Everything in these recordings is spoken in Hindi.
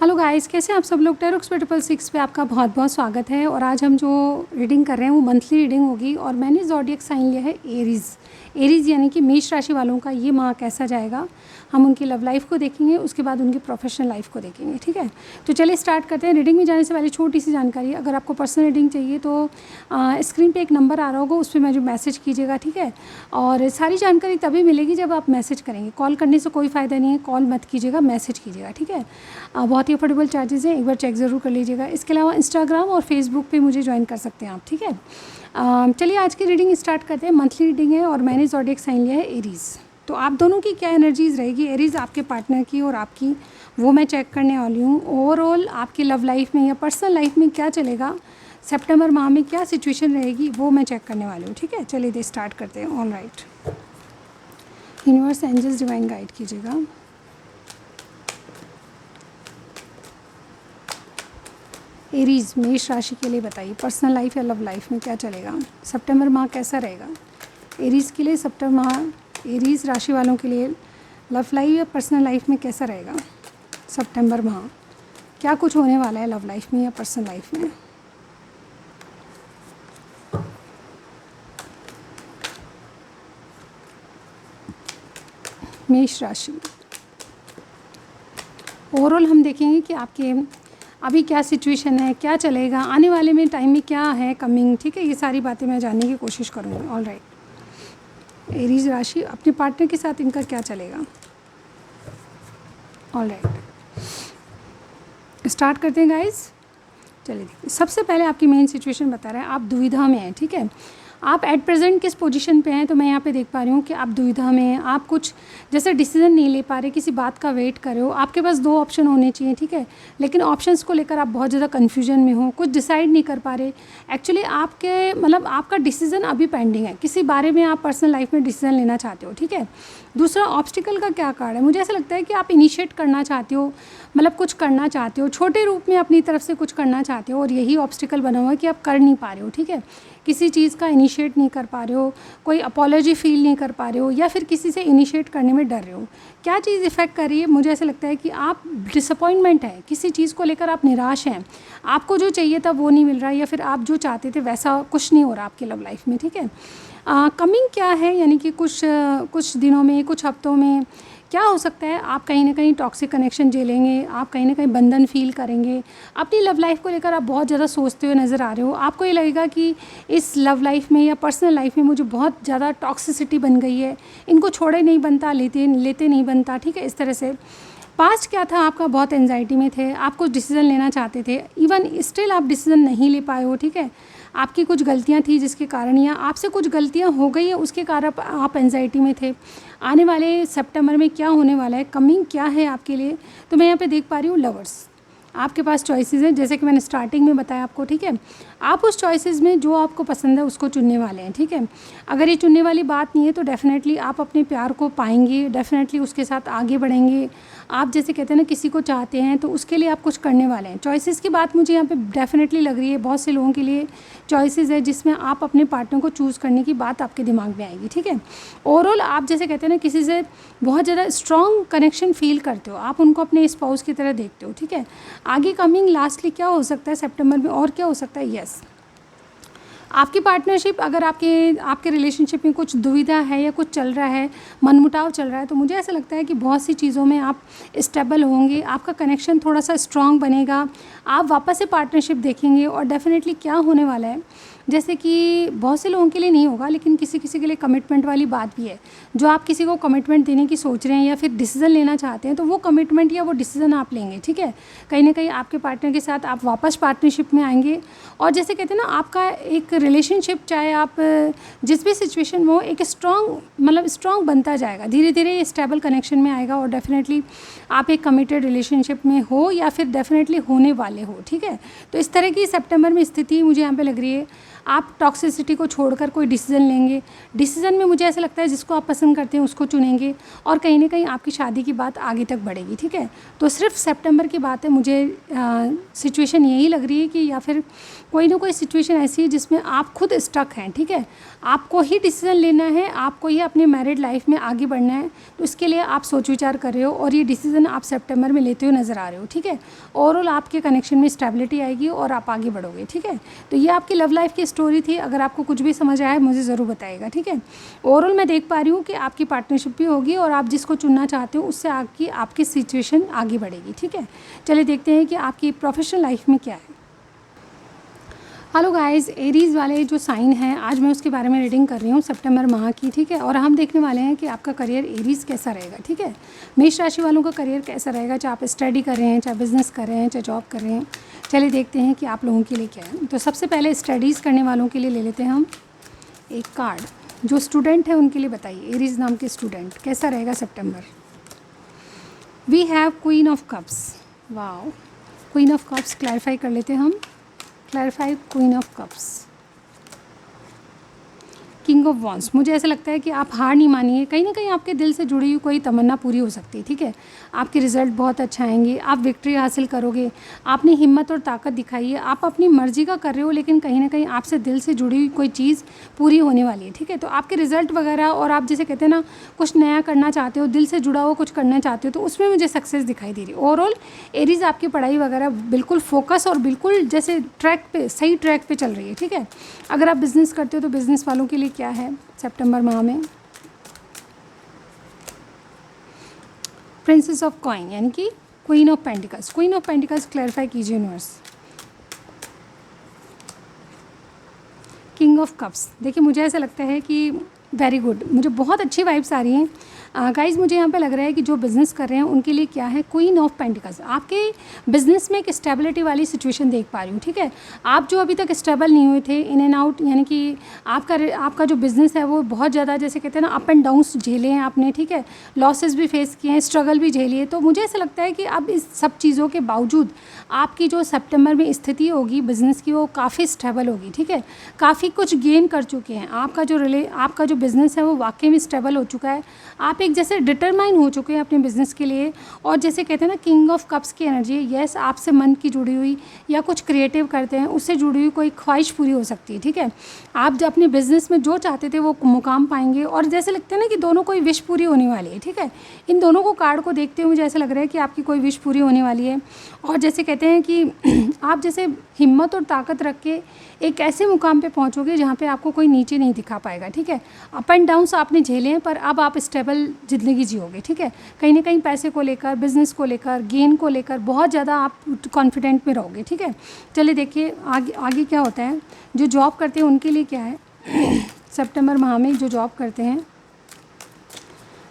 हेलो गाइस, कैसे हैं आप सब लोग। टैरो एक्सपर्ट 6 पे आपका बहुत बहुत स्वागत है। और आज हम जो रीडिंग कर रहे हैं वो मंथली रीडिंग होगी। और मैंने ज़ोडिएक साइन लिया है एरीज़ यानी कि मेष राशि वालों का ये माह कैसा जाएगा। हम उनकी लव लाइफ को देखेंगे, उसके बाद उनकी प्रोफेशनल लाइफ को देखेंगे। ठीक है, तो चलिए स्टार्ट करते हैं। रीडिंग में जाने से पहले छोटी सी जानकारी, अगर आपको पर्सनल रीडिंग चाहिए तो स्क्रीन पे एक नंबर आ रहा होगा, उस पर मैं जो मैसेज कीजिएगा। ठीक है, और सारी जानकारी तभी मिलेगी जब आप मैसेज करेंगे। कॉल करने से कोई फ़ायदा नहीं है, कॉल मत कीजिएगा, मैसेज कीजिएगा। ठीक है, बहुत ही अफोर्डेबल चार्जेस हैं, एक बार चेक ज़रूर कर लीजिएगा। इसके अलावा इंस्टाग्राम और फेसबुक पे मुझे ज्वाइन कर सकते हैं आप। ठीक है, चलिए आज की रीडिंग स्टार्ट करते हैं। मंथली रीडिंग है और मैंने ज़ोडिएक साइन लिया है एरीज़। तो आप दोनों की क्या एनर्जीज़ रहेगी, एरीज़ आपके पार्टनर की और आपकी, वो मैं चेक करने वाली हूँ। ओवरऑल आपकी लव लाइफ में या पर्सनल लाइफ में क्या चलेगा, सितंबर माह में क्या सिचुएशन रहेगी, वो मैं चेक करने वाली हूँ। ठीक है, चलिए स्टार्ट करते हैं। All right, universe angels divine guide कीजिएगा। एरीज़ मेष राशि के लिए बताइए, पर्सनल लाइफ या लव लाइफ में क्या चलेगा, सितंबर माह कैसा रहेगा एरीज़ के लिए। सितंबर माह एरीज़ राशि वालों के लिए लव लाइफ या पर्सनल लाइफ में कैसा रहेगा। सितंबर माह क्या कुछ होने वाला है लव लाइफ में या पर्सनल लाइफ में। मेष राशि, ओवरऑल हम देखेंगे कि आपके अभी क्या सिचुएशन है, क्या चलेगा, आने वाले में टाइम में क्या है कमिंग। ठीक है, ये सारी बातें मैं जानने की कोशिश करूँगी। ऑल राइट, एरीज राशि अपने पार्टनर के साथ इनका क्या चलेगा। ऑल राइट, स्टार्ट करते हैं गाइज। चलिए देखिए, सबसे पहले आपकी मेन सिचुएशन बता रहा है, आप दुविधा में हैं। ठीक है, आप एट प्रेजेंट किस पोजीशन पे हैं, तो मैं यहाँ पे देख पा रही हूँ कि आप दुविधा में हैं। आप कुछ जैसे डिसीजन नहीं ले पा रहे, किसी बात का वेट कर रहे हो। आपके पास 2 ऑप्शन होने चाहिए। ठीक है, लेकिन ऑप्शंस को लेकर आप बहुत ज़्यादा कन्फ्यूजन में हो, कुछ डिसाइड नहीं कर पा रहे। एक्चुअली आपके मतलब आपका डिसीजन अभी पेंडिंग है, किसी बारे में आप पर्सनल लाइफ में डिसीजन लेना चाहते हो। ठीक है, दूसरा ऑब्स्टिकल का क्या कार्ड है, मुझे ऐसा लगता है कि आप इनिशिएट करना चाहते हो, मतलब कुछ करना चाहते हो, छोटे रूप में अपनी तरफ से कुछ करना चाहते हो, और यही ऑब्स्टिकल बना हुआ है कि आप कर नहीं पा रहे हो। ठीक है, किसी चीज़ का इनिशिएट नहीं कर पा रहे हो, कोई अपॉलॉजी फील नहीं कर पा रहे हो, या फिर किसी से इनिशिएट करने में डर रहे हो। क्या चीज़ इफ़ेक्ट कर रही है, मुझे ऐसा लगता है कि आप डिसअपॉइंटमेंट है, किसी चीज़ को लेकर आप निराश हैं, आपको जो चाहिए था वो नहीं मिल रहा है, या फिर आप जो चाहते थे वैसा कुछ नहीं हो रहा आपकी लव लाइफ में। ठीक है, कमिंग क्या है, यानी कि कुछ दिनों में, कुछ हफ्तों में क्या हो सकता है, आप कहीं ना कहीं टॉक्सिक कनेक्शन झेलेंगे, आप कहीं ना कहीं बंधन फील करेंगे। अपनी लव लाइफ को लेकर आप बहुत ज़्यादा सोचते हुए नज़र आ रहे हो। आपको ये लगेगा कि इस लव लाइफ में या पर्सनल लाइफ में मुझे बहुत ज़्यादा टॉक्सिसिटी बन गई है, इनको छोड़े नहीं बनता, लेते नहीं बनता। ठीक है, इस तरह से पास्ट क्या था आपका, बहुत एंजाइटी में थे, आप कुछ डिसीज़न लेना चाहते थे, इवन स्टिल आप डिसीज़न नहीं ले पाए हो। ठीक है, आपकी कुछ गलतियां थी जिसके कारण, या आपसे कुछ गलतियां हो गई है उसके कारण आप एंजाइटी में थे। आने वाले सितंबर में क्या होने वाला है, कमिंग क्या है आपके लिए, तो मैं यहाँ पे देख पा रही हूँ लवर्स। आपके पास चॉइसेस हैं, जैसे कि मैंने स्टार्टिंग में बताया आपको। ठीक है, आप उस चॉइसेस में जो आपको पसंद है उसको चुनने वाले हैं। ठीक है, अगर ये चुनने वाली बात नहीं है तो डेफिनेटली आप अपने प्यार को पाएंगे, डेफिनेटली उसके साथ आगे बढ़ेंगे। आप जैसे कहते हैं ना, किसी को चाहते हैं तो उसके लिए आप कुछ करने वाले हैं। चॉइसेस की बात मुझे यहाँ पे डेफिनेटली लग रही है, बहुत से लोगों के लिए चॉइसेस है जिसमें आप अपने पार्टनर को चूज़ करने की बात आपके दिमाग में आएगी। ठीक है, ओवरऑल आप जैसे कहते हैं ना, किसी से बहुत ज़्यादा स्ट्रॉन्ग कनेक्शन फील करते हो, आप उनको अपने स्पाउस की तरह देखते हो। ठीक है, आगे कमिंग लास्टली क्या हो सकता है सितंबर में, और क्या हो सकता है, यस आपकी पार्टनरशिप, अगर आपके रिलेशनशिप में कुछ दुविधा है या कुछ चल रहा है, मनमुटाव चल रहा है, तो मुझे ऐसा लगता है कि बहुत सी चीज़ों में आप स्टेबल होंगे, आपका कनेक्शन थोड़ा सा स्ट्रॉन्ग बनेगा, आप वापस से पार्टनरशिप देखेंगे। और डेफिनेटली क्या होने वाला है, जैसे कि बहुत से लोगों के लिए नहीं होगा, लेकिन किसी किसी के लिए कमिटमेंट वाली बात भी है। जो आप किसी को कमिटमेंट देने की सोच रहे हैं या फिर डिसीज़न लेना चाहते हैं, तो वो कमिटमेंट या वो डिसीज़न आप लेंगे। ठीक है, कहीं ना कहीं आपके पार्टनर के साथ आप वापस पार्टनरशिप में आएंगे। और जैसे कहते हैं ना, आपका एक रिलेशनशिप, चाहे आप जिस भी सिचुएशन में हो, एक स्ट्रॉन्ग बनता जाएगा, धीरे धीरे स्टेबल कनेक्शन में आएगा। और डेफिनेटली आप एक कमिटेड रिलेशनशिप में हो या फिर डेफिनेटली होने वाले हो। ठीक है, तो इस तरह की सितंबर में स्थिति मुझे यहाँ पे लग रही है। आप टॉक्सिसिटी को छोड़कर कोई डिसीज़न लेंगे। डिसीज़न में मुझे ऐसा लगता है जिसको आप पसंद करते हैं उसको चुनेंगे, और कहीं ना कहीं आपकी शादी की बात आगे तक बढ़ेगी, ठीक है। तो सिर्फ सितंबर की बात है, मुझे सिचुएशन यही लग रही है कि या फिर कोई ना कोई सिचुएशन ऐसी है जिसमें आप खुद स्टक हैं, ठीक है। आपको ही डिसीज़न लेना है, आपको ही अपने मैरिड लाइफ में आगे बढ़ना है, तो इसके लिए आप सोच विचार कर रहे हो और ये डिसीज़न आप सितंबर में लेते हुए नज़र आ रहे हो, ठीक है। ओवरऑल आपके कनेक्शन में स्टेबिलिटी आएगी और आप आगे बढ़ोगे, ठीक है। तो ये आपकी लव लाइफ की स्टोरी थी। अगर आपको कुछ भी समझ आया मुझे ज़रूर बताइएगा, ठीक है। ओवरऑल मैं देख पा रही हूँ कि आपकी पार्टनरशिप भी होगी और आप जिसको चुनना चाहते हो उससे आपकी सिचुएशन आगे बढ़ेगी, ठीक है। चलिए देखते हैं कि आपकी प्रोफेशनल लाइफ में क्या है। हेलो गाइस, एरीज़ वाले जो साइन हैं आज मैं उसके बारे में रीडिंग कर रही हूँ सितंबर माह की, ठीक है। और हम देखने वाले हैं कि आपका करियर एरीज़ कैसा रहेगा, ठीक है। मेष राशि वालों का करियर कैसा रहेगा, चाहे आप स्टडी कर रहे हैं, चाहे बिज़नेस कर रहे हैं, चाहे जॉब कर रहे हैं। चलिए देखते हैं कि आप लोगों के लिए क्या है। तो सबसे पहले स्टडीज़ करने वालों के लिए ले लेते हैं हम एक कार्ड। जो स्टूडेंट है उनके लिए बताइए, एरीज़ नाम के स्टूडेंट कैसा रहेगा सितंबर। We have queen of cups. Wow, queen of cups clarify कर लेते हैं हम। Clarify queen of cups, king of wands. मुझे ऐसा लगता है कि आप हार नहीं मानिए, कहीं ना कहीं आपके दिल से जुड़ी हुई कोई तमन्ना पूरी हो सकती है, ठीक है। आपके रिजल्ट बहुत अच्छा आएंगे, आप विक्ट्री हासिल करोगे। आपने हिम्मत और ताकत दिखाई है, आप अपनी मर्जी का कर रहे हो, लेकिन कहीं ना कहीं आपसे दिल से जुड़ी हुई कोई चीज़ पूरी होने वाली है, ठीक है। तो आपके रिजल्ट वगैरह, और आप जैसे कहते हैं ना कुछ नया करना चाहते हो, दिल से जुड़ा हुआ कुछ करना चाहते हो, तो उसमें मुझे सक्सेस दिखाई दे रही है। ओवरऑल एरीज़ आपकी पढ़ाई वगैरह बिल्कुल फोकस और बिल्कुल जैसे ट्रैक पे, सही ट्रैक पे चल रही है, ठीक है। अगर आप बिज़नेस करते हो तो बिज़नेस वालों के लिए क्या है सितंबर माह में। प्रिंसेस ऑफ कॉइन यानी कि queen of pentacles. Queen of pentacles clarify कीजिए यूनिवर्स। King of cups. देखिए मुझे ऐसा लगता है कि वेरी गुड, मुझे बहुत अच्छी वाइब्स आ रही हैं गाइज़। मुझे यहाँ पे लग रहा है कि जो बिज़नेस कर रहे हैं उनके लिए क्या है, क्वीन ऑफ पेंटिकल्स। आपके बिज़नेस में एक स्टेबिलिटी वाली सिचुएशन देख पा रही हूँ, ठीक है। आप जो अभी तक स्टेबल नहीं हुए थे, इन एंड आउट, यानी कि आपका जो बिज़नेस है वो बहुत ज़्यादा जैसे कहते हैं ना अप एंड डाउन्स झेले हैं आपने, ठीक है। लॉसेस भी फेस किए हैं, स्ट्रगल भी झेली है। तो मुझे ऐसा लगता है कि अब इस सब चीज़ों के बावजूद आपकी जो सितंबर में स्थिति होगी बिज़नेस की, वो काफ़ी स्टेबल होगी, ठीक है। काफ़ी कुछ गेन कर चुके हैं। आपका जो बिज़नेस है वो वाकई में स्टेबल हो चुका है। आप एक जैसे डिटरमाइन हो चुके हैं अपने बिज़नेस के लिए। और जैसे कहते हैं ना किंग ऑफ कप्स की एनर्जी, यस आपसे मन की जुड़ी हुई या कुछ क्रिएटिव करते हैं उससे जुड़ी हुई कोई ख्वाहिश पूरी हो सकती है, ठीक है। आप जब अपने बिज़नेस में जो चाहते थे वो मुकाम पाएंगे। और जैसे लगता है ना कि दोनों कोई विश पूरी होने वाली है, ठीक है। इन दोनों को कार्ड को देखते हुए मुझे ऐसा लग रहा है कि आपकी कोई विश पूरी होने वाली है। और जैसे कहते हैं कि आप जैसे हिम्मत और ताकत रख के एक ऐसे मुकाम पे पहुंचोगे जहाँ पे आपको कोई नीचे नहीं दिखा पाएगा, ठीक है। अप एंड डाउन्स आपने झेले हैं पर अब आप स्टेबल ज़िंदगी जियोगे, ठीक है। कहीं ना कहीं पैसे को लेकर, बिज़नेस को लेकर, गेन को लेकर बहुत ज़्यादा आप कॉन्फिडेंट में रहोगे, ठीक है। चलिए देखिए आगे क्या होता है। जो जॉब करते हैं उनके लिए क्या है सितंबर माह में, जो जॉब करते हैं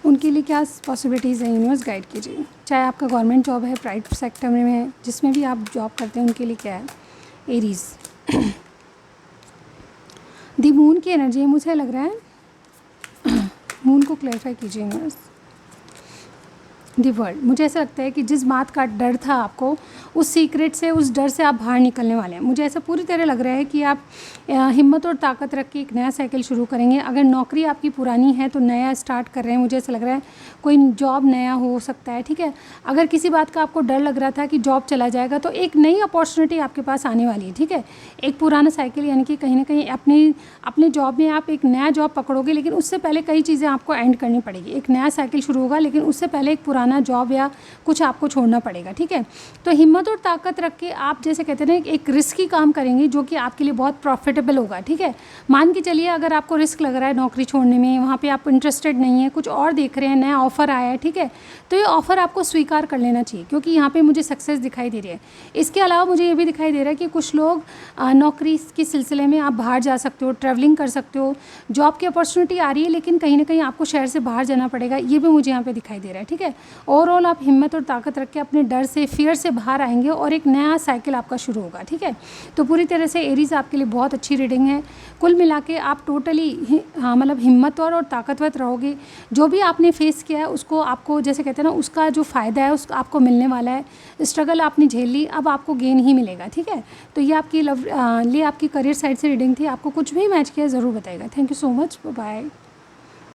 उनके लिए क्या पॉसिबिलिटीज़ हैं, यूनिवर्स गाइड कीजिए। चाहे आपका गवर्नमेंट जॉब है, प्राइवेट सेक्टर में है, जिसमें भी आप जॉब करते हैं उनके लिए क्या है एरीज़। दी मून की एनर्जी मुझे लग रहा है मून को क्लैरिफाई कीजिए यूनिवर्स। The world. मुझे ऐसा लगता है कि जिस बात का डर था आपको, उस सीक्रेट से, उस डर से आप बाहर निकलने वाले हैं। मुझे ऐसा पूरी तरह लग रहा है कि आप हिम्मत और ताकत रख के एक नया साइकिल शुरू करेंगे। अगर नौकरी आपकी पुरानी है तो नया स्टार्ट कर रहे हैं। मुझे ऐसा लग रहा है कोई जॉब नया हो सकता है, ठीक है। अगर किसी बात का आपको डर लग रहा था कि जॉब चला जाएगा, तो एक नई अपॉर्चुनिटी आपके पास आने वाली है, ठीक है। एक पुराना साइकिल यानी कि कहीं ना कहीं अपने जॉब में आप एक नया जॉब पकड़ोगे, लेकिन उससे पहले कई चीज़ें आपको एंड करनी पड़ेगी। एक नया साइकिल शुरू होगा लेकिन उससे पहले एक पुराना जॉब या कुछ आपको छोड़ना पड़ेगा, ठीक है। तो हिम्मत और ताकत रख के आप जैसे कहते हैं ना एक रिस्की काम करेंगे जो कि आपके लिए बहुत प्रॉफिटेबल होगा, ठीक है। मान के चलिए अगर आपको रिस्क लग रहा है नौकरी छोड़ने में, वहाँ पे आप इंटरेस्टेड नहीं है, कुछ और देख रहे हैं, नया ऑफ़र आया है, ठीक है, तो ये ऑफ़र आपको स्वीकार कर लेना चाहिए क्योंकि यहाँ पे मुझे सक्सेस दिखाई दे रही है। इसके अलावा मुझे ये भी दिखाई दे रहा है कि कुछ लोग नौकरी के सिलसिले में आप बाहर जा सकते हो, ट्रैवलिंग कर सकते हो, जॉब की अपॉर्चुनिटी आ रही है लेकिन कहीं ना कहीं आपको शहर से बाहर जाना पड़ेगा, ये भी मुझे यहाँ पे दिखाई दे रहा है, ठीक है। ओवरऑल आप हिम्मत और ताकत रख के अपने डर से, फियर से बाहर आएंगे और एक नया साइकिल आपका शुरू होगा, ठीक है। तो पूरी तरह से एरीज आपके लिए बहुत अच्छी रीडिंग है। कुल मिला के आप टोटली मतलब हिम्मतवर और ताकतवर रहोगे। जो भी आपने फेस किया है उसको आपको, जैसे कहते हैं ना, उसका जो फ़ायदा है उसका आपको मिलने वाला है। स्ट्रगल आपने झेल ली, अब आपको गेन ही मिलेगा, ठीक है। तो ये आपकी करियर साइड से रीडिंग थी। आपको कुछ भी मैच किया ज़रूर बताइएगा। Thank you so much, bye.